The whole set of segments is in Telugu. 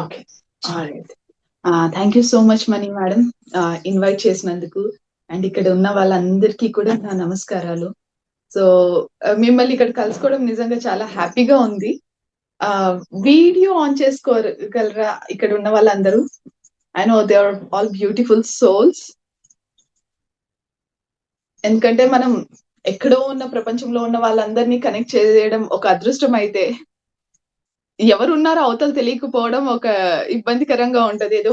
Okay, alright. Thank you so much money madam, invite చేసినందుకు. అండ్ ఇక్కడ ఉన్న వాళ్ళందరికీ కూడా నా నమస్కారాలు. సో మిమ్మల్ని ఇక్కడ కలుసుకోవడం నిజంగా చాలా హ్యాపీగా ఉంది. వీడియో ఆన్ చేసుకోగలరా ఇక్కడ ఉన్న వాళ్ళందరూ? I know they are all beautiful souls. ఎందుకంటే మనం ఎక్కడో ఉన్న ప్రపంచంలో ఉన్న వాళ్ళందరినీ కనెక్ట్ చేయడం ఒక అదృష్టం అయితే, ఎవరున్నారో అవతల తెలియకపోవడం ఒక ఇబ్బందికరంగా ఉంటది. ఏదో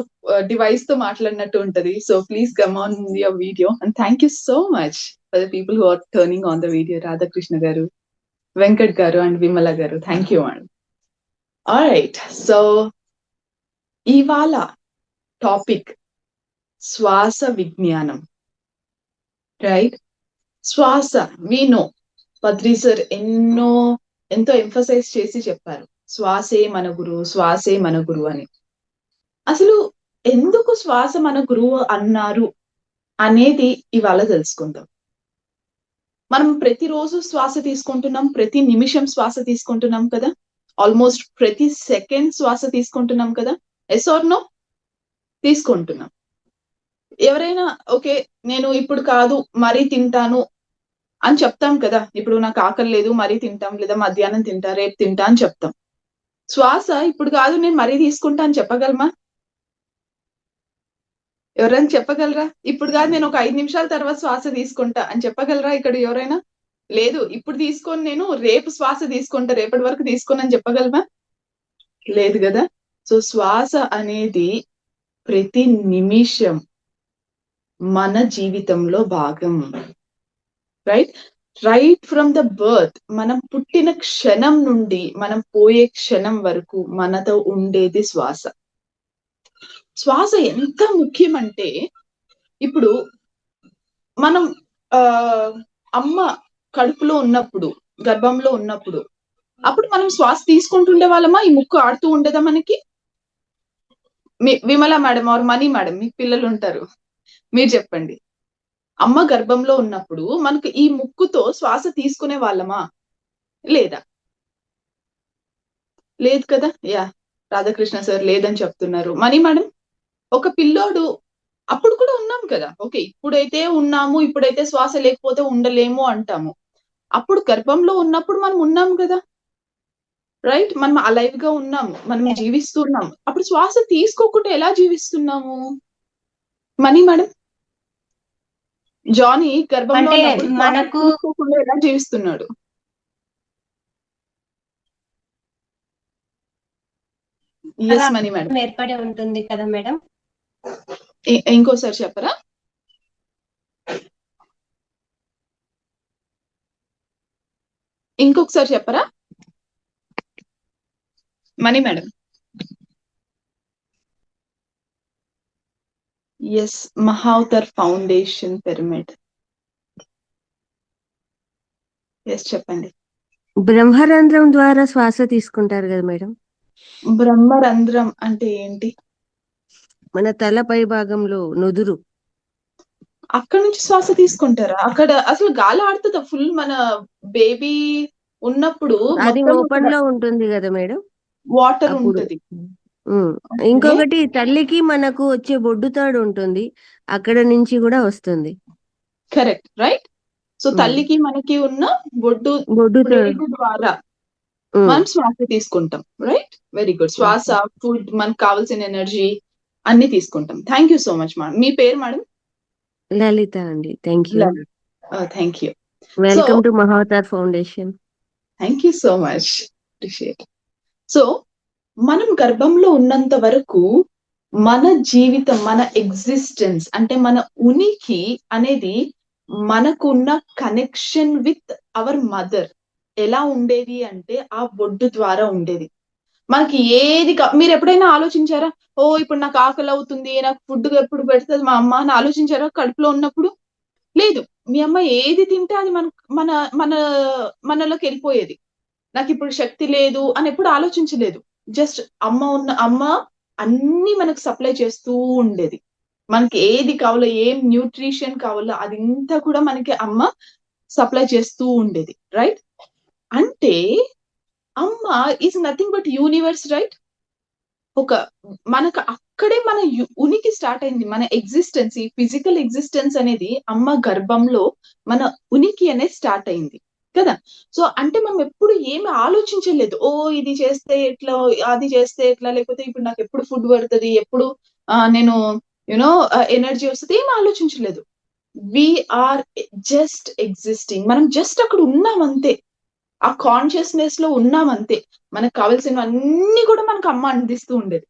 డివైస్ తో మాట్లాడినట్టు ఉంటది. So please come on your video and thank you so much for the people who are turning on the video. Radhakrishna garu, Venkat garu and Vimala garu, thank you and alright. So ఇవాళ టాపిక్ శ్వాస విజ్ఞానం, రైట్? శ్వాస వీనో పత్రి సార్ ఎంతో ఎంఫసైజ్ చేసి చెప్పారు, శ్వాసే మన గురువు, శ్వాసే మన గురువు అని. అసలు ఎందుకు శ్వాస మన గురువు అన్నారు అనేది ఇవాళ తెలుసుకుందాం. మనం ప్రతిరోజు శ్వాస తీసుకుంటున్నాం, ప్రతి నిమిషం శ్వాస తీసుకుంటున్నాం కదా, ఆల్మోస్ట్ ప్రతి సెకండ్ శ్వాస తీసుకుంటున్నాం కదా, ఎస్ ఆర్ నో? తీసుకుంటున్నాం. ఎవరైనా ఓకే నేను ఇప్పుడు కాదు మరీ తింటాను అని చెప్తాం కదా, ఇప్పుడు నాకు ఆకలి లేదు మరీ తింటాం, లేదా మధ్యాహ్నం తింటా, రేపు తింటా అని చెప్తాం. శ్వాస ఇప్పుడు కాదు నేను మరీ తీసుకుంటా అని చెప్పగలమా? ఎవరైనా చెప్పగలరా? ఇప్పుడు కాదు నేను ఒక 5 నిమిషాల తర్వాత శ్వాస తీసుకుంటా అని చెప్పగలరా ఇక్కడ ఎవరైనా? లేదు ఇప్పుడు తీసుకొని నేను రేపు శ్వాస తీసుకుంటా, రేపటి వరకు తీసుకొని అని చెప్పగలమా? లేదు కదా. సో శ్వాస అనేది ప్రతి నిమిషం మన జీవితంలో భాగం, right? Right from the birth, మనం పుట్టిన క్షణం నుండి మనం పోయే క్షణం వరకు మనతో ఉండేది శ్వాస. శ్వాస ఎంత ముఖ్యమంటే, ఇప్పుడు మనం అమ్మ కడుపులో ఉన్నప్పుడు, గర్భంలో ఉన్నప్పుడు, అప్పుడు మనం శ్వాస తీసుకుంటుండే వాళ్ళమా? ఈ ముక్కు ఆడుతూ ఉండేదా మనకి? Vimala madam or Mani madam, మీకు పిల్లలు ఉంటారు, మీరు చెప్పండి. అమ్మ గర్భంలో ఉన్నప్పుడు మనకు ఈ ముక్కుతో శ్వాస తీసుకునే వాళ్ళమా? లేదా? లేదు కదా. యా, రాధాకృష్ణ సార్ లేదని చెప్తున్నారు. మనీ మేడం, ఒక పిల్లోడు అప్పుడు కూడా ఉన్నాం కదా, ఓకే ఇప్పుడైతే ఉన్నాము, ఇప్పుడైతే శ్వాస లేకపోతే ఉండలేము అంటాము. అప్పుడు గర్భంలో ఉన్నప్పుడు మనం ఉన్నాం కదా, రైట్? మనం అలైవ్ గా ఉన్నాము, మనం జీవిస్తున్నాము. అప్పుడు శ్వాస తీసుకోకుండా ఎలా జీవిస్తున్నాము? మనీ మేడం, జానీ గర్భంలో ఉన్నప్పుడు మనకు తీసుకోకుండా ఎలా జీవిస్తున్నాడు? ఎస్ మనీ మేడం, ఏర్పడి ఉంటుంది కదా మేడం. ఇంకోసారి చెప్పరా? ఇంకొకసారి చెప్పరా Mani madam? Yes, Mahavatar foundation pyramid. Yes చెప్పండి. బ్రహ్మరంధ్రం ద్వారా శ్వాస తీసుకుంటారు కదా మేడం. బ్రహ్మరంధ్రం అంటే ఏంటి? మన తల పై భాగంలో నుదురు, అక్కడ నుంచి శ్వాస తీసుకుంటారా? అక్కడ అసలు గాలి ఆడుతుందా? ఫుల్ మన బేబీ ఉన్నప్పుడు అది ఓపెన్ లో ఉంటుంది కదా మేడం, వాటర్ ఉంటది. ఇంకొకటి తల్లికి మనకు వచ్చే బొడ్డుతాడు ఉంటుంది, అక్కడ నుంచి కూడా వస్తుంది. Correct, right. సో తల్లికి మనకి ఉన్న బొడ్డుతాడు ద్వారా మనం శ్వాస తీసుకుంటాం, రైట్? Very good. శ్వాస, ఫుడ్, మనకు కావాల్సిన ఎనర్జీ అన్ని తీసుకుంటాం. Thank you so much madam. మీ పేరు మేడం? లలిత అండి. Thank you. Thank you. Welcome to Mahavatar foundation. Thank you so much, appreciate. So మనం గర్భంలో ఉన్నంత వరకు మన జీవితం, మన ఎగ్జిస్టెన్స్ అంటే మన ఉనికి అనేది మనకున్న కనెక్షన్ విత్ అవర్ మదర్ ఎలా ఉండేది అంటే ఆ బొడ్డు ద్వారా ఉండేది. మనకి ఏది మీరు ఎప్పుడైనా ఆలోచించారా? ఓ ఇప్పుడు నాకు ఆకలి అవుతుంది, నాకు ఫుడ్ ఎప్పుడు పెడుతుంది మా అమ్మ అని ఆలోచించారా కడుపులో ఉన్నప్పుడు? లేదు. మీ అమ్మ ఏది తింటే అది మన మన మనలోకి వెళ్ళిపోయేది. నాకు ఇప్పుడు శక్తి లేదు అని ఎప్పుడు ఆలోచించలేదు. జస్ట్ అమ్మ అన్ని మనకు సప్లై చేస్తూ ఉండేది. మనకి ఏది కావాలో, ఏం న్యూట్రిషన్ కావాలో అదంతా కూడా మనకి అమ్మ సప్లై చేస్తూ ఉండేది, రైట్? అంటే అమ్మ is nothing but universe, right? ఒక మనకు అక్కడే మన ఉనికి స్టార్ట్ అయింది. మన ఎగ్జిస్టెన్స్, ఈ ఫిజికల్ ఎగ్జిస్టెన్స్ అనేది అమ్మ గర్భంలో మన ఉనికి అనేది స్టార్ట్ అయింది కదా. సో అంటే మనం ఎప్పుడు ఏమి ఆలోచించలేదు, ఓ ఇది చేస్తే ఎట్లా, అది చేస్తే ఎట్లా, లేకపోతే ఇప్పుడు నాకు ఎప్పుడు ఫుడ్ పడుతుంది, ఎప్పుడు నేను యునో ఎనర్జీ వస్తుంది, ఏం ఆలోచించలేదు. We are just existing. మనం జస్ట్ అక్కడ ఉన్నాం అంతే, ఆ కాన్షియస్నెస్ లో ఉన్నాం అంతే. మనకు కావాల్సినవన్నీ కూడా మనకు అమ్మ అందిస్తూ ఉండేది.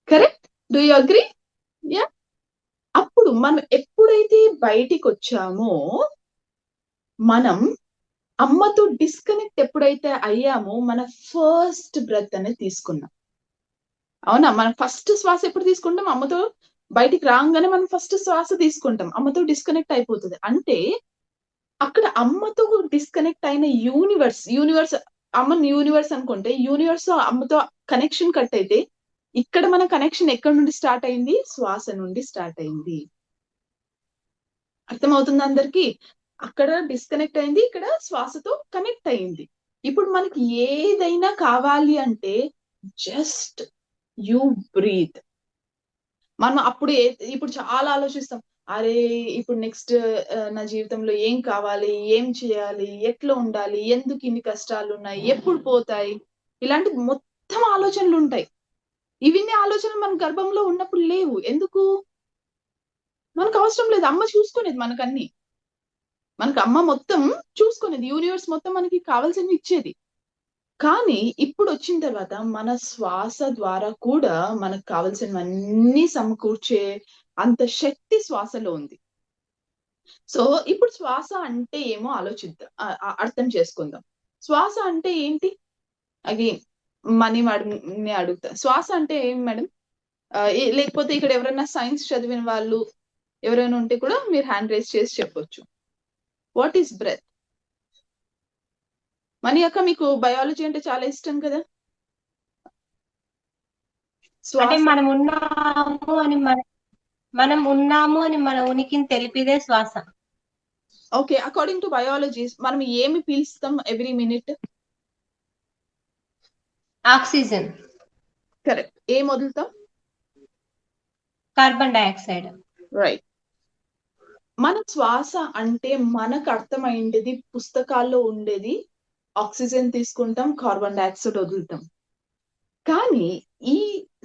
Correct? Do you agree? Yeah. అప్పుడు మనం ఎప్పుడైతే బయటికి వచ్చామో, మనం అమ్మతో డిస్కనెక్ట్ ఎప్పుడైతే అయ్యామో, మన ఫస్ట్ బ్రెత్ అనేది తీసుకున్నాం. అవునా? మనం ఫస్ట్ శ్వాస ఎప్పుడు తీసుకుంటాం? అమ్మతో బయటికి రాగానే మనం ఫస్ట్ శ్వాస తీసుకుంటాం, అమ్మతో డిస్కనెక్ట్ అయిపోతుంది. అంటే అక్కడ అమ్మతో డిస్కనెక్ట్ అయిన యూనివర్స్ అమ్మని యూనివర్స్ అనుకుంటే, యూనివర్స్ అమ్మతో కనెక్షన్ కట్ అయితే, ఇక్కడ మన కనెక్షన్ ఎక్కడి నుండి స్టార్ట్ అయింది? శ్వాస నుండి స్టార్ట్ అయింది. అర్థమవుతుంది అందరికి? అక్కడ డిస్కనెక్ట్ అయింది, ఇక్కడ శ్వాసతో కనెక్ట్ అయింది. ఇప్పుడు మనకి ఏదైనా కావాలి అంటే జస్ట్ యూ బ్రీత్. మనం అప్పుడు ఇప్పుడు చాలా ఆలోచిస్తాం, అరే ఇప్పుడు నెక్స్ట్ నా జీవితంలో ఏం కావాలి, ఏం చేయాలి, ఎట్లా ఉండాలి, ఎందుకు ఇన్ని కష్టాలు ఉన్నాయి, ఎప్పుడు పోతాయి, ఇలాంటి మొత్తం ఆలోచనలు ఉంటాయి. ఇవన్నీ ఆలోచనలు మన గర్భంలో ఉన్నప్పుడు లేవు. ఎందుకు? మనకు అవసరం లేదు, అమ్మ చూసుకునేది మనకన్నీ. మనకు అమ్మ మొత్తం చూసుకునేది, యూనివర్స్ మొత్తం మనకి కావాల్సినవి ఇచ్చేది. కానీ ఇప్పుడు వచ్చిన తర్వాత మన శ్వాస ద్వారా కూడా మనకు కావాల్సినవన్నీ సమకూర్చే అంత శక్తి శ్వాసలో ఉంది. సో ఇప్పుడు శ్వాస అంటే ఏమో ఆలోచిద్దాం, అర్థం చేసుకుందాం. శ్వాస అంటే ఏంటి? అగైన్ మనీ మేడం అడుగుతా, శ్వాస అంటే ఏం మేడం? లేకపోతే ఇక్కడ ఎవరైనా సైన్స్ చదివిన వాళ్ళు ఎవరైనా ఉంటే కూడా మీరు హ్యాండ్ రైజ్ చేసి చెప్పొచ్చు. What is breath? మనీ అక్క, మీకు బయాలజీ అంటే చాలా ఇష్టం కదా. అంటే మనం ఉన్నాము అని మన ఉనికిని తెలిపిదే శ్వాస. ఓకే, అకార్డింగ్ టు బయాలజీ మనం ఏమి పీల్స్తాం ఎవ్రీ మినిట్? ఆక్సిజన్. కరెక్ట్. ఏం వదులుతాం? Carbon dioxide. రైట్. మన శ్వాస అంటే మనకు అర్థమైంది పుస్తకాల్లో ఉండేది, ఆక్సిజన్ తీసుకుంటాం, కార్బన్ డైఆక్సైడ్ వదులుతాం. కానీ ఈ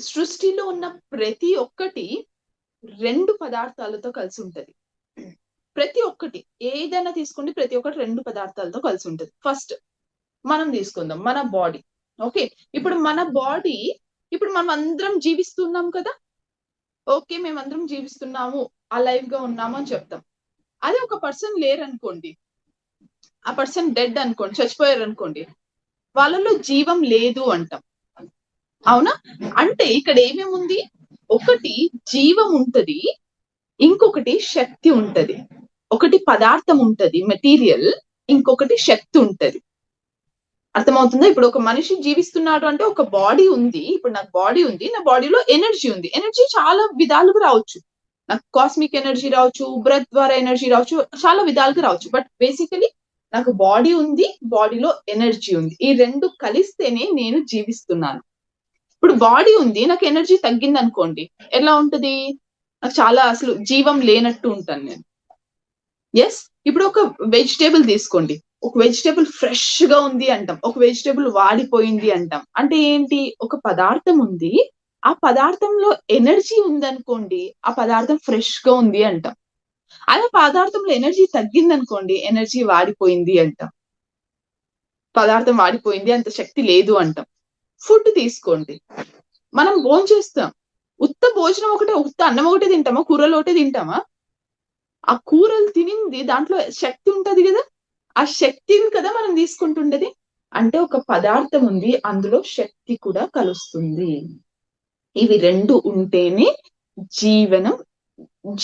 సృష్టిలో ఉన్న ప్రతి ఒక్కటి రెండు పదార్థాలతో కలిసి ఉంటది. ప్రతి ఒక్కటి ఏదైనా తీసుకోండి, ప్రతి ఒక్కటి రెండు పదార్థాలతో కలిసి ఉంటది. ఫస్ట్ మనం తీసుకుందాం మన బాడీ. ఓకే, ఇప్పుడు మన బాడీ, ఇప్పుడు మనం అందరం జీవిస్తున్నాం కదా. ఓకే, మేమందరం జీవిస్తున్నాము, అలైవ్ గా ఉన్నాము అని చెప్తాం. అదే ఒక పర్సన్ లేరనుకోండి, ఆ పర్సన్ డెడ్ అనుకోండి, చచ్చిపోయారు అనుకోండి, వాళ్ళలో జీవం లేదు అంటాం. అవునా? అంటే ఇక్కడ ఏమేమి ఉంది? ఒకటి జీవం ఉంటది, ఇంకొకటి శక్తి ఉంటది. ఒకటి పదార్థం ఉంటది, మెటీరియల్, ఇంకొకటి శక్తి ఉంటది. అర్థమవుతుందా? ఇప్పుడు ఒక మనిషి జీవిస్తున్నాడు అంటే ఒక బాడీ ఉంది. ఇప్పుడు నాకు బాడీ ఉంది, నా బాడీలో ఎనర్జీ ఉంది. ఎనర్జీ చాలా విధాలుగా రావచ్చు, నాకు కాస్మిక్ ఎనర్జీ రావచ్చు, బ్రెత్ ద్వారా ఎనర్జీ రావచ్చు, చాలా విధాలుగా రావచ్చు. బట్ బేసికలీ నాకు బాడీ ఉంది, బాడీలో ఎనర్జీ ఉంది. ఈ రెండు కలిస్తేనే నేను జీవిస్తున్నాను. ఇప్పుడు బాడీ ఉంది, నాకు ఎనర్జీ తగ్గింది అనుకోండి, ఎలా ఉంటది? నాకు చాలా అసలు జీవం లేనట్టు ఉంటాను నేను. ఎస్. ఇప్పుడు ఒక వెజిటేబుల్ తీసుకోండి, ఒక వెజిటేబుల్ ఫ్రెష్ గా ఉంది అంటాం, ఒక వెజిటేబుల్ వాడిపోయింది అంటాం. అంటే ఏంటి? ఒక పదార్థం ఉంది, ఆ పదార్థంలో ఎనర్జీ ఉందనుకోండి, ఆ పదార్థం ఫ్రెష్ గా ఉంది అంటాం. అలా పదార్థంలో ఎనర్జీ తగ్గింది అనుకోండి, ఎనర్జీ వాడిపోయింది అంటాం, పదార్థం వాడిపోయింది, అంత శక్తి లేదు అంటాం. ఫుడ్ తీసుకోండి, మనం భోంచేస్తాం, ఉత్త భోజనం ఒకటే, ఉత్త అన్నం ఒకటే తింటామా, కూరలు ఒకటే తింటామా? ఆ కూరలు తినింది దాంట్లో శక్తి ఉంటది కదా, ఆ శక్తిని కదా మనం తీసుకుంటుండేది. అంటే ఒక పదార్థం ఉంది, అందులో శక్తి కూడా కలుస్తుంది. ఇవి రెండు ఉంటేనే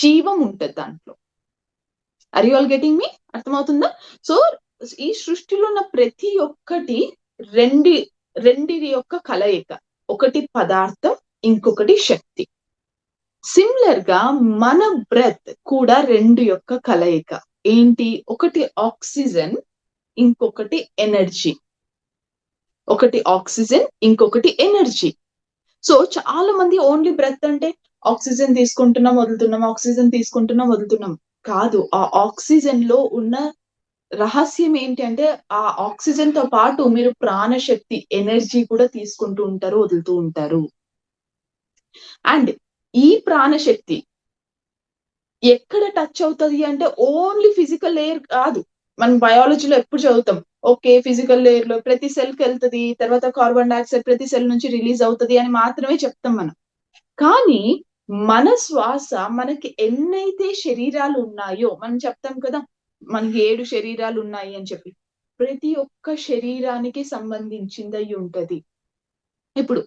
జీవం ఉంటది దాంట్లో. Are you all getting me? అర్థమవుతుందా? సో ఈ సృష్టిలో ఉన్న ప్రతి ఒక్కటి రెండిటి యొక్క కలయిక. ఒకటి పదార్థం, ఇంకొకటి శక్తి. సిమిలర్ గా మన బ్రెత్ కూడా రెండు యొక్క కలయిక. ఏంటి? ఒకటి ఆక్సిజన్, ఇంకొకటి ఎనర్జీ. ఒకటి ఆక్సిజన్, ఇంకొకటి ఎనర్జీ. సో చాలా మంది ఓన్లీ బ్రెత్ అంటే ఆక్సిజన్ తీసుకుంటున్నాం వదులుతున్నాం, ఆక్సిజన్ తీసుకుంటున్నాం వదులుతున్నాం. కాదు, ఆ ఆక్సిజన్ లో ఉన్న రహస్యం ఏంటి అంటే ఆ ఆక్సిజన్ తో పాటు మీరు ప్రాణశక్తి ఎనర్జీ కూడా తీసుకుంటూ ఉంటారు, వదులుతూ ఉంటారు. అండ్ ఈ ప్రాణశక్తి ఎక్కడ టచ్ అవుతుంది అంటే ఓన్లీ ఫిజికల్ లేయర్ కాదు. మనం బయాలజీలో ఎప్పుడు చదువుతాం, ఓకే ఫిజికల్ లేయర్ లో ప్రతి సెల్ కి వెళ్తుంది, తర్వాత కార్బన్ డైఆక్సైడ్ ప్రతి సెల్ నుంచి రిలీజ్ అవుతుంది అని మాత్రమే చెప్తాం మనం. కానీ మన శ్వాస మనకి ఎన్నైతే శరీరాలు ఉన్నాయో మనం చెప్తాం కదా, మనకి 7 శరీరాలు ఉన్నాయి అని చెప్పి, ప్రతి ఒక్క శరీరానికి సంబంధించింది అయి ఉంటది. ఇప్పుడు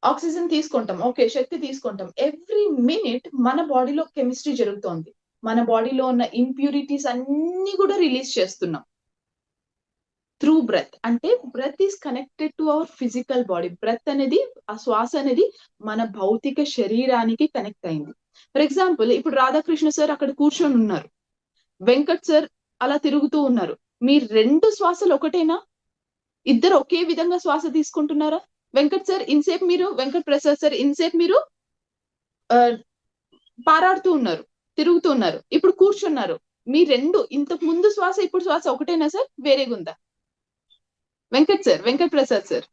ఆక్సిజన్ తీసుకుంటాం, ఓకే శక్తి తీసుకుంటాం, ఎవ్రీ మినిట్ మన బాడీలో కెమిస్ట్రీ జరుగుతోంది. మన బాడీలో ఉన్న ఇంప్యూరిటీస్ అన్ని కూడా రిలీజ్ చేస్తున్నాం త్రూ బ్రెత్. అంటే breath is connected to our physical body. Breath అనేది, ఆ శ్వాస అనేది మన భౌతిక శరీరానికి కనెక్ట్ అయింది. ఫర్ ఎగ్జాంపుల్ ఇప్పుడు రాధాకృష్ణ సార్ అక్కడ కూర్చొని ఉన్నారు, వెంకట్ సార్ అలా తిరుగుతూ ఉన్నారు. మీ 2 శ్వాసలు ఒకటేనా? ఇద్దరు ఒకే విధంగా శ్వాస తీసుకుంటున్నారా? వెంకట్ సార్ ఇన్సేపు మీరు, వెంకట్ ప్రసాద్ సార్ ఇన్సేపు మీరు పారాడుతూ ఉన్నారు, తిరుగుతూ ఉన్నారు, ఇప్పుడు కూర్చున్నారు. మీ 2 ఇంతకు ముందు శ్వాస ఇప్పుడు శ్వాస ఒకటేనా సార్, వేరేగా ఉందా? వెంకట్ సార్, వెంకట్ ప్రసాద్ సార్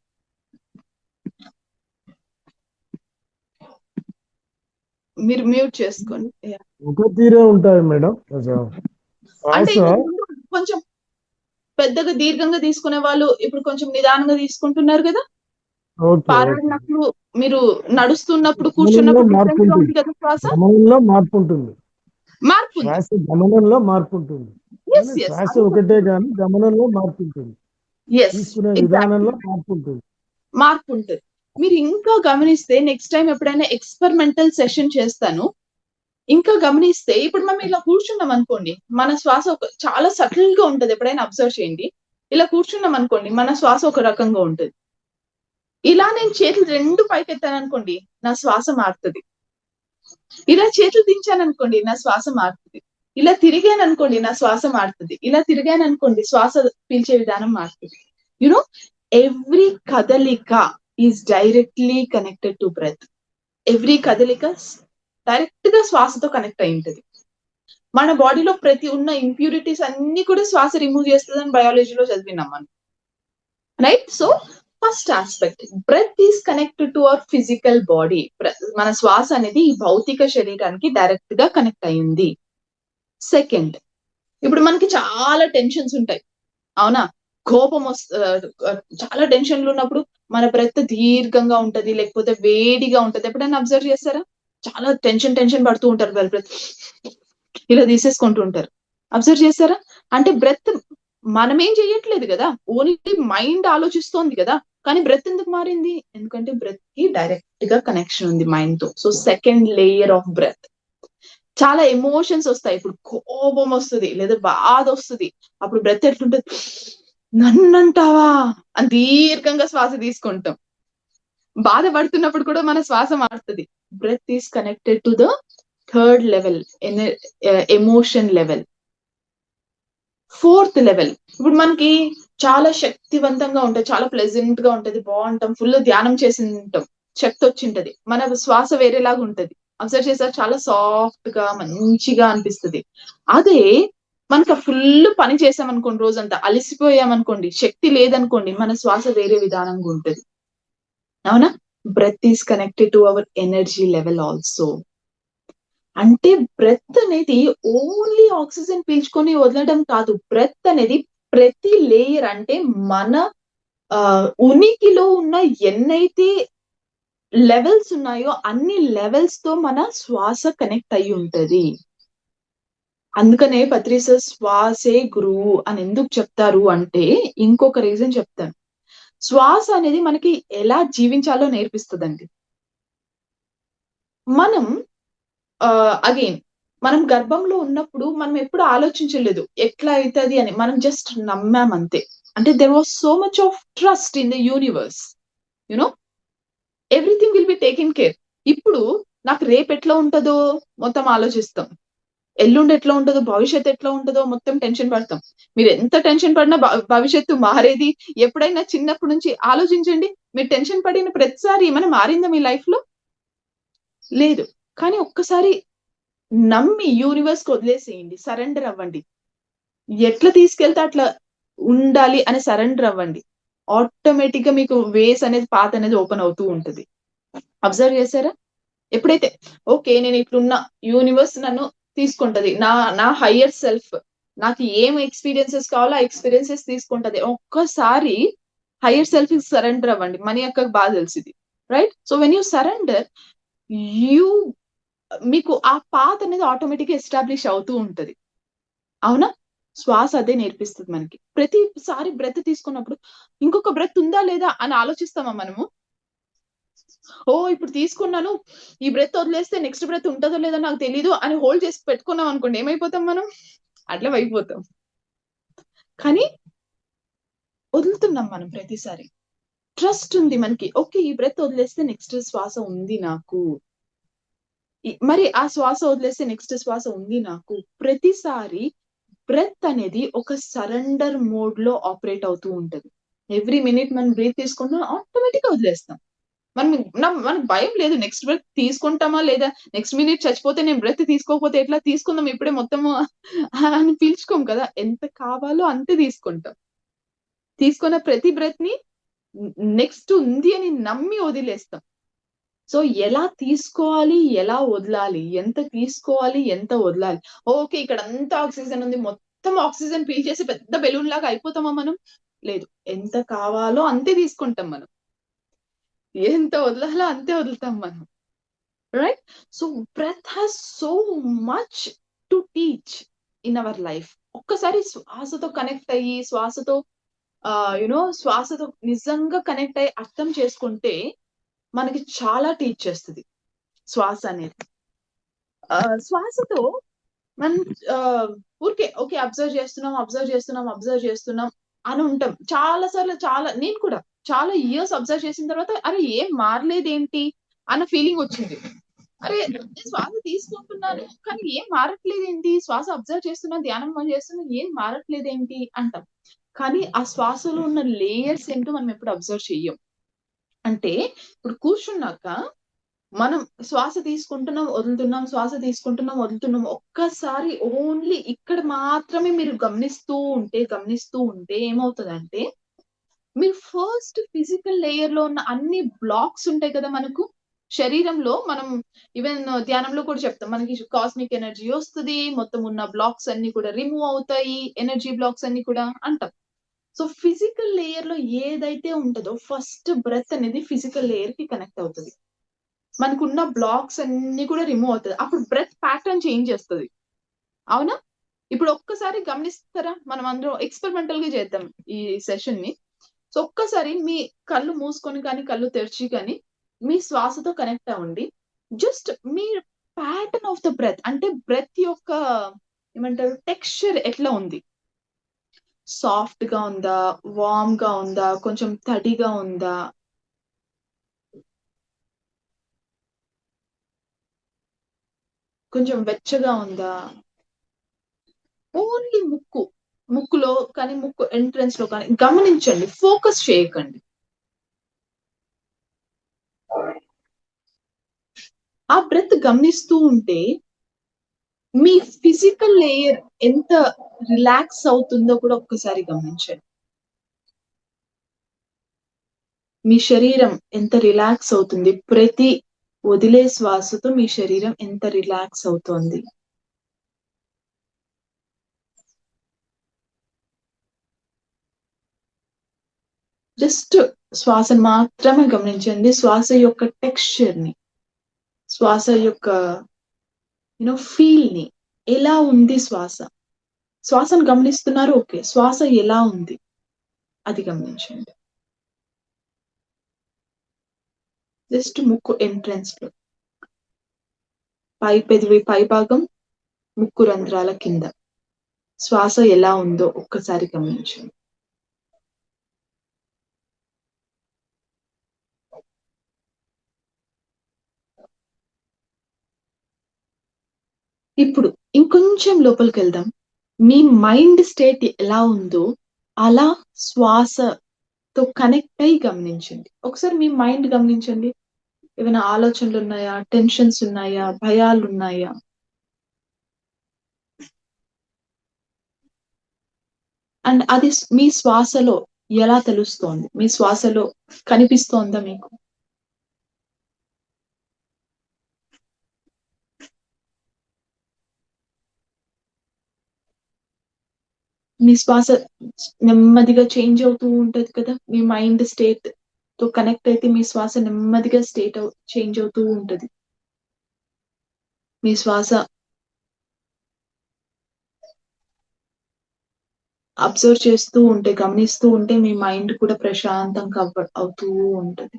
మీరు మ్యూట్ చేసుకోండి. ఒక తీరే ఉంటాయి మేడం. అంటే ఇంతకు ముందు కొంచెం పెద్దగా దీర్ఘంగా తీసుకునే వాళ్ళు ఇప్పుడు కొంచెం నిదానంగా తీసుకుంటున్నారు కదా. పారాడినప్పుడు, మీరు నడుస్తున్నప్పుడు, కూర్చున్నప్పుడు డిఫరెంట్ గా ఉంది కదా శ్వాస. గమనంలో మార్పు ఉంటుంది, మార్పు ఉంది. శ్వాస గమనంలో మార్పు ఉంటుంది. శ్వాస ఒకటే కానీ గమనంలో మార్పు ఉంటుంది, తీసుకునే విధానంలో మార్పు ఉంటుంది. మార్పు ఉంటుంది. మీరు ఇంకా గమనిస్తే నెక్స్ట్ టైం ఎప్పుడైనా ఎక్స్పెరిమెంటల్ సెషన్ చేస్తాను, ఇంకా గమనిస్తే ఇప్పుడు మనం ఇలా కూర్చున్నాం అనుకోండి, మన శ్వాస చాలా సటిల్ గా ఉంటది. ఎప్పుడైనా అబ్జర్వ్ చేయండి, ఇలా కూర్చున్నాం అనుకోండి మన శ్వాస ఒక రకంగా ఉంటది. ఇలా నేను చేతులు 2 పైకెత్తాను అనుకోండి నా శ్వాస మారుతుంది. ఇలా చేతులు దించాను అనుకోండి నా శ్వాస మారుతుంది. ఇలా తిరిగాను అనుకోండి నా శ్వాస మారుతుంది. ఇలా తిరిగాను అనుకోండి శ్వాస పీల్చే విధానం మారుతుంది. యునో ఎవ్రీ కదలిక is directly connected to breath. Every కదలిక డైరెక్ట్ గా శ్వాసతో కనెక్ట్ అయి ఉంటది. మన బాడీలో ప్రతి ఉన్న ఇంప్యూరిటీస్ అన్ని కూడా శ్వాస రిమూవ్ చేస్తుందని బయాలజీలో చదివినాం మనం, right? So first aspect, breath is connected to our physical body. మన శ్వాస అనేది ఈ భౌతిక శరీరానికి డైరెక్ట్ గా కనెక్ట్ అయ్యింది. సెకండ్, ఇప్పుడు మనకి చాలా టెన్షన్స్ ఉంటాయి, అవునా? కోపం చాలా టెన్షన్లు ఉన్నప్పుడు మన బ్రెత్ దీర్ఘంగా ఉంటది, లేకపోతే వేడిగా ఉంటది. ఎప్పుడైనా అబ్జర్వ్ చేస్తారా? చాలా టెన్షన్ పడుతూ ఉంటారు, బ్రెత్ ఇలా తీసేసుకుంటూ ఉంటారు. అబ్జర్వ్ చేస్తారా? అంటే బ్రెత్ మనమేం చెయ్యట్లేదు కదా, ఓన్లీ మైండ్ ఆలోచిస్తోంది కదా. కానీ బ్రెత్ ఎందుకు మారింది? ఎందుకంటే బ్రెత్ కి డైరెక్ట్ గా కనెక్షన్ ఉంది మైండ్ తో. So second layer of breath. చాలా ఎమోషన్స్ వస్తాయి, ఇప్పుడు కోపం వస్తుంది లేదా బాధ వస్తుంది, అప్పుడు బ్రెత్ ఎట్లుంటది? నన్నంటావా అని దీర్ఘంగా శ్వాస తీసుకుంటాం. బాధపడుతున్నప్పుడు కూడా మన శ్వాస మారుతుంది. Breath is connected to the third level, emotion level. Fourth level, ఇప్పుడు మనకి చాలా శక్తివంతంగా ఉంటది, చాలా ప్లెజెంట్ గా ఉంటది, బాగుంటాం, ఫుల్ ధ్యానం చేసి ఉంటాం, శక్తి వచ్చింటది, మన శ్వాస వేరేలాగా ఉంటది. అబ్జర్వ్ చేసారు, చాలా సాఫ్ట్ గా మంచిగా అనిపిస్తుంది. అదే మనకు ఫుల్ పని చేసామనుకోండి, రోజంతా అలసిపోయామనుకోండి, శక్తి లేదనుకోండి, మన శ్వాస వేరే విధానంగా ఉంటది, అవునా? Breath is connected to our energy level also. అంటే బ్రెత్ అనేది ఓన్లీ ఆక్సిజన్ పీల్చుకొని వదలడం కాదు. బ్రెత్ అనేది ప్రతి లేయర్, అంటే మన ఉనికిలో ఉన్న ఎన్నైతే లెవెల్స్ ఉన్నాయో అన్ని లెవెల్స్ తో మన శ్వాస కనెక్ట్ అయి ఉంటది. అందుకనే పత్రి సార్ శ్వాసే గురువు అని ఎందుకు చెప్తారు అంటే, ఇంకొక రీజన్ చెప్తాను. శ్వాస అనేది మనకి ఎలా జీవించాలో నేర్పిస్తుందండి. మనం అగైన్ మనం గర్భంలో ఉన్నప్పుడు మనం ఎప్పుడు ఆలోచించలేదు ఎట్లా అవుతుంది అని, మనం జస్ట్ నమ్మాం అంతే. అంటే there was so much of trust in the universe, you know everything will be taken care. ఇప్పుడు నాకు రేపు ఎట్లా ఉంటుందో మొత్తం ఆలోచిస్తాం, ఎల్లుండి ఎట్లా ఉంటుందో, భవిష్యత్తు ఎట్లా ఉంటుందో మొత్తం టెన్షన్ పడతాం. మీరు ఎంత టెన్షన్ పడినా భవిష్యత్తు మారేది. ఎప్పుడైనా చిన్నప్పటి నుంచి ఆలోచించండి, మీరు టెన్షన్ పడిన ప్రతిసారి ఏమైనా మారిందా మీ లైఫ్ లో? లేదు. కానీ ఒక్కసారి నమ్మి యూనివర్స్ కి వదిలేసేయండి, సరెండర్ అవ్వండి. ఎట్లా తీసుకెళ్తే అట్లా ఉండాలి అని సరెండర్ అవ్వండి. ఆటోమేటిక్ గా మీకు వేస్ అనేది, పాత్ అనేది ఓపెన్ అవుతూ ఉంటది. అబ్జర్వ్ చేశారా? ఎప్పుడైతే ఓకే నేను ఇట్లున్నా, యూనివర్స్ నన్ను తీసుకుంటది, నా హయ్యర్ సెల్ఫ్ నాకు ఏం ఎక్స్పీరియన్సెస్ కావాలో ఆ ఎక్స్పీరియన్సెస్ తీసుకుంటది. ఒక్కసారి హయ్యర్ సెల్ఫ్ కి సరెండర్ అవ్వండి. మనీ అక్కకు బాగా తెలిసింది, right? So when you surrender, you మీకు ఆ పాత్ అనేది ఆటోమేటిక్ గా ఎస్టాబ్లిష్ అవుతూ ఉంటది. అవునా? శ్వాస అదే నేర్పిస్తుంది మనకి. ప్రతిసారి బ్రెత్ తీసుకున్నప్పుడు ఇంకొక బ్రెత్ ఉందా లేదా అని ఆలోచిస్తామా మనము? ఇప్పుడు తీసుకున్నాను, ఈ బ్రెత్ వదిలేస్తే నెక్స్ట్ బ్రెత్ ఉంటుందో లేదో నాకు తెలీదు అని హోల్డ్ చేసి పెట్టుకున్నాం అనుకోండి, ఏమైపోతాం మనం? అట్లా అయిపోతాం. కానీ వదులుతున్నాం మనం ప్రతిసారి. ట్రస్ట్ ఉంది మనకి. ఓకే, ఈ బ్రెత్ వదిలేస్తే నెక్స్ట్ శ్వాస ఉంది నాకు, మరి ఆ శ్వాస వదిలేస్తే నెక్స్ట్ శ్వాస ఉంది నాకు. ప్రతిసారి బ్రెత్ అనేది ఒక సరెండర్ మోడ్ లో ఆపరేట్ అవుతూ ఉంటది. ఎవ్రీ మినిట్ మనం బ్రీత్ తీసుకుంటాం, ఆటోమేటిక్ గా వదిలేస్తాం. మనకు భయం లేదు, నెక్స్ట్ బ్రెత్ తీసుకుంటామా లేదా, నెక్స్ట్ మినిట్ చచ్చిపోతే నేను బ్రెత్ తీసుకోకపోతే ఎట్లా, తీసుకుందాం ఇప్పుడే మొత్తము అని పీల్చుకోం కదా. ఎంత కావాలో అంతే తీసుకుంటాం. తీసుకున్న ప్రతి బ్రెత్ ని నెక్స్ట్ ఉంది అని నమ్మి వదిలేస్తాం. సో ఎలా తీసుకోవాలి, ఎలా వదలాలి, ఎంత తీసుకోవాలి, ఎంత వదలాలి. ఓకే, ఇక్కడ అంతా ఆక్సిజన్ ఉంది, మొత్తం ఆక్సిజన్ పీల్ చేసి పెద్ద బెలూన్ లాగా అయిపోతామా మనం? లేదు. ఎంత కావాలో అంతే తీసుకుంటాం మనం, ఎంత వదలాలో అంతే వదులుతాం మనం, right? So breath has so much to teach in our life. ఒక్కసారి శ్వాసతో కనెక్ట్ అయ్యి, శ్వాసతో శ్వాసతో నిజంగా కనెక్ట్ అయ్యి అర్థం చేసుకుంటే మనకి చాలా టీచ్ చేస్తుంది శ్వాస అనేది. శ్వాసతో మనం ఊరికే ఓకే అబ్జర్వ్ చేస్తున్నాం అని ఉంటాం. చాలా సార్లు, నేను కూడా చాలా ఇయర్స్ అబ్జర్వ్ చేసిన తర్వాత అరే ఏం మారలేదేంటి అన్న ఫీలింగ్ వచ్చింది. అరే శ్వాస తీసుకుంటున్నాను కానీ ఏం మారట్లేదేంటి, శ్వాస అబ్జర్వ్ చేస్తున్నా, ధ్యానం చేస్తున్నా, ఏం మారట్లేదేంటి అంటాం. కానీ ఆ శ్వాసలో ఉన్న లేయర్స్ ఏంటో మనం ఎప్పుడు అబ్జర్వ్ చెయ్యం. అంటే ఇప్పుడు కూర్చున్నాక మనం శ్వాస తీసుకుంటున్నాం, వదులుతున్నాం, శ్వాస తీసుకుంటున్నాం, వదులుతున్నాం. ఒక్కసారి ఓన్లీ ఇక్కడ మాత్రమే మీరు గమనిస్తూ ఉంటే ఏమవుతుందంటే, మీరు ఫస్ట్ ఫిజికల్ లేయర్ లో ఉన్న అన్ని బ్లాక్స్ ఉంటాయి కదా మనకు శరీరంలో. మనం ఈవెన్ ధ్యానంలో కూడా చెప్తాం, మనకి కాస్మిక్ ఎనర్జీ వస్తుంది, మొత్తం ఉన్న బ్లాక్స్ అన్ని కూడా రిమూవ్ అవుతాయి, ఎనర్జీ బ్లాక్స్ అన్ని కూడా అంటాం. సో ఫిజికల్ లేయర్ లో ఏదైతే ఉంటుందో ఫస్ట్ బ్రెత్ అనేది ఫిజికల్ లేయర్ కి కనెక్ట్ అవుతుంది. మనకున్న బ్లాక్స్ అన్ని కూడా రిమూవ్ అవుతుంది. అప్పుడు బ్రెత్ ప్యాటర్న్ చేంజ్ చేస్తుంది. అవునా? ఇప్పుడు ఒక్కసారి గమనిస్తారా? మనం అందరం ఎక్స్పెరిమెంటల్ గా చేద్దాం ఈ సెషన్ ని. సో ఒక్కసారి మీ కళ్ళు మూసుకొని కానీ కళ్ళు తెరిచి కానీ మీ శ్వాసతో కనెక్ట్ అవ్వండి. జస్ట్ మీ ప్యాటర్న్ ఆఫ్ ద బ్రెత్, అంటే బ్రెత్ యొక్క ఏమంటారు టెక్స్చర్ ఎట్లా ఉంది? సాఫ్ట్ గా ఉందా, వార్మ్ గా ఉందా, కొంచెం తడిగా ఉందా, కొంచెం వెచ్చగా ఉందా? ఓన్లీ ముక్కులో కానీ, ముక్కు ఎంట్రన్స్ లో కానీ గమనించండి, ఫోకస్ చేయకండి. ఆ బ్రెత్ గమనిస్తూ ఉంటే మీ ఫిజికల్ లేయర్ ఎంత రిలాక్స్ అవుతుందో కూడా ఒక్కసారి గమనించండి. మీ శరీరం ఎంత రిలాక్స్ అవుతుంది, ప్రతి వదిలే శ్వాసతో మీ శరీరం ఎంత రిలాక్స్ అవుతోంది. జస్ట్ శ్వాసను మాత్రమే గమనించండి, శ్వాస యొక్క టెక్స్చర్ ని, శ్వాస యొక్క ఫీల్ ని. ఎలా ఉంది శ్వాసను గమనిస్తున్నారు, ఓకే, శ్వాస ఎలా ఉంది అది గమనించండి. జస్ట్ ముక్కు ఎంట్రన్స్ లో పెదవి పై భాగం, ముక్కు రంధ్రాల కింద శ్వాస ఎలా ఉందో ఒక్కసారి గమనించండి. ఇప్పుడు ఇంకొంచెం లోపలికి వెళ్దాం. మీ మైండ్ స్టేట్ ఎలా ఉందో అలా శ్వాసతో కనెక్ట్ అయ్యి గమనించండి. ఒకసారి మీ మైండ్ గమనించండి. ఏమైనా ఆలోచనలు ఉన్నాయా, టెన్షన్స్ ఉన్నాయా, భయాలు ఉన్నాయా? అండ్ అది మీ శ్వాసలో ఎలా తెలుస్తోంది? మీ శ్వాసలో కనిపిస్తోందా మీకు? మీ శ్వాస నెమ్మదిగా చేంజ్ అవుతూ ఉంటది కదా. మీ మైండ్ స్టేట్ తో కనెక్ట్ అయితే మీ శ్వాస నెమ్మదిగా చేంజ్ అవుతూ ఉంటది. మీ శ్వాస అబ్జర్వ్ చేస్తూ ఉంటే, గమనిస్తూ ఉంటే మీ మైండ్ కూడా ప్రశాంతంగా అవుతూ ఉంటది.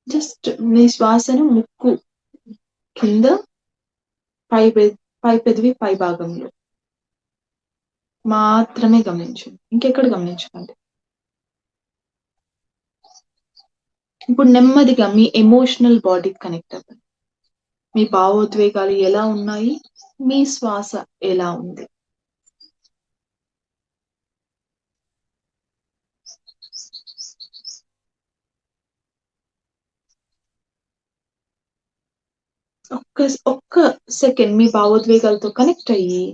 జస్ట్ మీ శ్వాసను ముక్కు కింద, పై పెదవి పై భాగంలో మాత్రమే గమనించండి. ఇంకెక్కడ గమనించకండి. ఇప్పుడు నెమ్మదిగా మీ ఎమోషనల్ బాడీకి కనెక్ట్ అవ్వండి. మీ భావోద్వేగాలు ఎలా ఉన్నాయి? మీ శ్వాస ఎలా ఉంది? ఒక్క సెకండ్ మీ భావోద్వేగాలతో కనెక్ట్ అయ్యి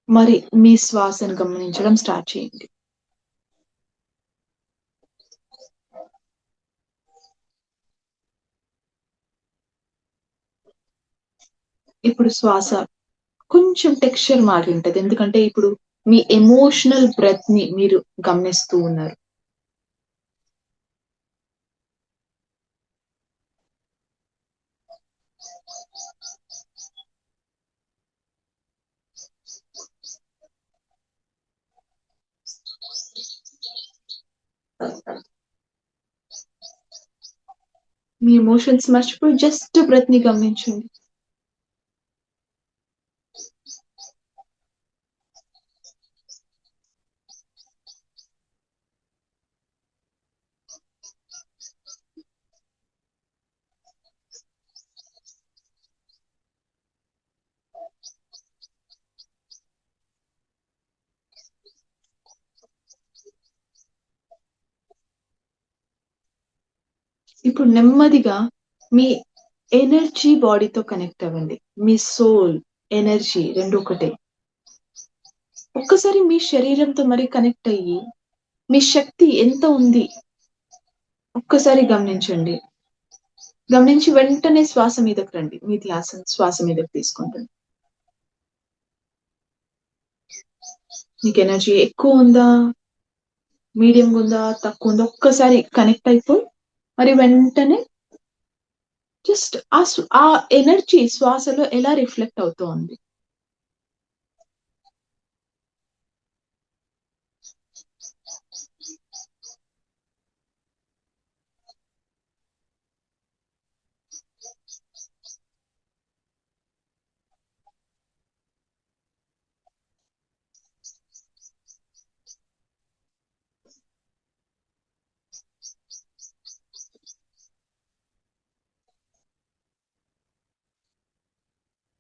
మరి మీ శ్వాసను గమనించడం స్టార్ట్ చేయండి. ఇప్పుడు శ్వాస కొంచెం టెక్స్చర్ మారి ఉంటది. ఎందుకంటే ఇప్పుడు మీ ఎమోషనల్ బ్రెత్ ని మీరు గమనిస్తూ ఉన్నారు. మీ ఎమోషన్స్ మర్చిపోయి జస్ట్ బ్రెత్ ని గమనించండి. ఇప్పుడు నెమ్మదిగా మీ ఎనర్జీ బాడీతో కనెక్ట్ అవ్వండి. మీ సోల్, ఎనర్జీ రెండు ఒకటే. ఒక్కసారి మీ శరీరంతో మరి కనెక్ట్ అయ్యి మీ శక్తి ఎంత ఉంది ఒక్కసారి గమనించండి. గమనించి వెంటనే శ్వాస మీదకి రండి. మీ ధ్యాస శ్వాస మీదకి తీసుకుంటుంది. మీకు ఎనర్జీ ఎక్కువ ఉందా, మీడియం ఉందా, తక్కువ ఉందా? ఒక్కసారి కనెక్ట్ అయిపోయి మరి వెంటనే జస్ట్ ఆ ఎనర్జీ శ్వాసలో ఎలా రిఫ్లెక్ట్ అవుతోంది.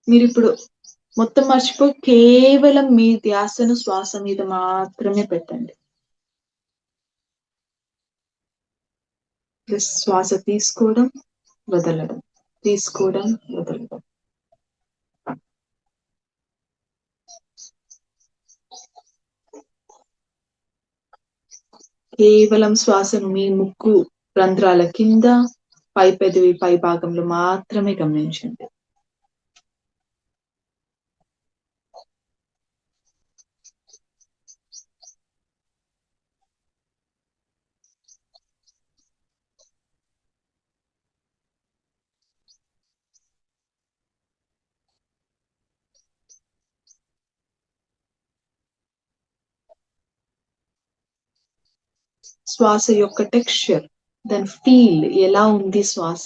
మీరు ఇప్పుడు మొత్తం మర్చిపోయి కేవలం మీ ధ్యాసను శ్వాస మీద మాత్రమే పెట్టండి. శ్వాస తీసుకోవడం, వదలడం, తీసుకోవడం, వదలడం. కేవలం శ్వాసను మీ ముక్కు రంధ్రాల కింద, పై పెదవి పై భాగంలో మాత్రమే గమనించండి. శ్వాస యొక్క టెక్స్చర్, దాని ఫీల్ ఎలా ఉంది శ్వాస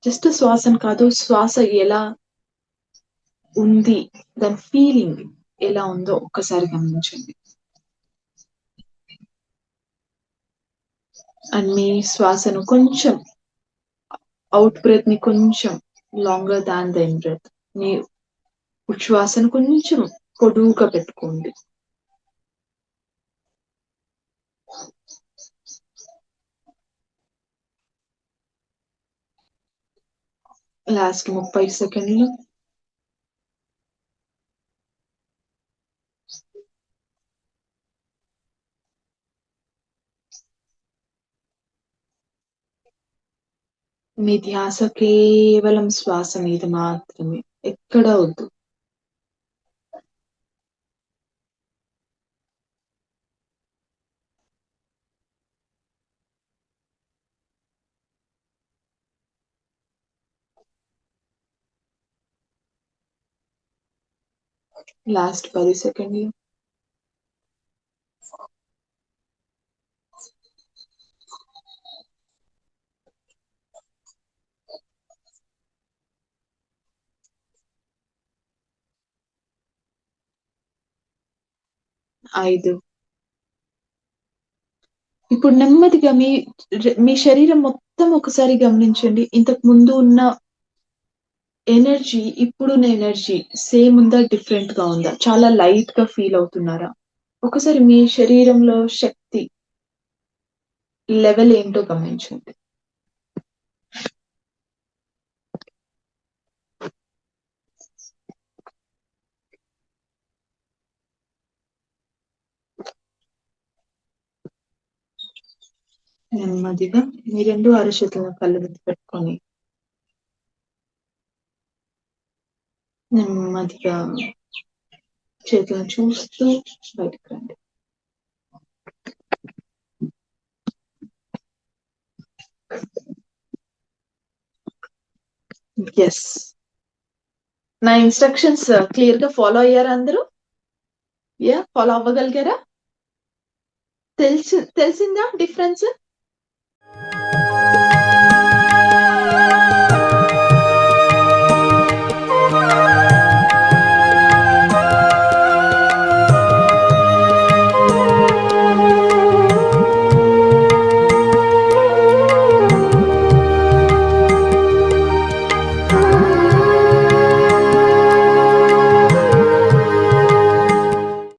జస్ట్ శ్వాసను కాదు, శ్వాస ఎలా ఉంది, దాని ఫీలింగ్ ఎలా ఉందో ఒక్కసారి గమనించండి. అండ్ మీ శ్వాసను కొంచెం, అవుట్ బ్రెత్ ని కొంచెం longer than the in breath, మీ ఉచ్ఛ్వాసను కొంచెం పొడువుగా పెట్టుకోండి. లాస్ట్ 30 సెకండ్లు. మీ ధ్యాస కేవలం శ్వాస మీద మాత్రమే, ఎక్కడ వద్దు. లాస్ట్ 10 సెకండ్లు. ఐదు. ఇప్పుడు నెమ్మదిగా మీ శరీరం మొత్తం ఒకసారి గమనించండి. ఇంతకు ముందు ఉన్న ఎనర్జీ, ఇప్పుడున్న ఎనర్జీ సేమ్ ఉందా, డిఫరెంట్ గా ఉందా? చాలా లైట్ గా ఫీల్ అవుతున్నారా? ఒకసారి మీ శరీరంలో శక్తి లెవెల్ ఏంటో గమనించండి. నెమ్మదిగా మీ 2 అరచేతులను కళ్ళు మీద పెట్టుకొని నెమ్మదిగా చేతులను చూస్తూ బయటకు రండి. ఎస్, నా ఇన్స్ట్రక్షన్స్ క్లియర్ గా ఫాలో అయ్యారా అందరూ? ఫాలో అవ్వగలిగారా? తెలిసిందా డిఫరెన్స్?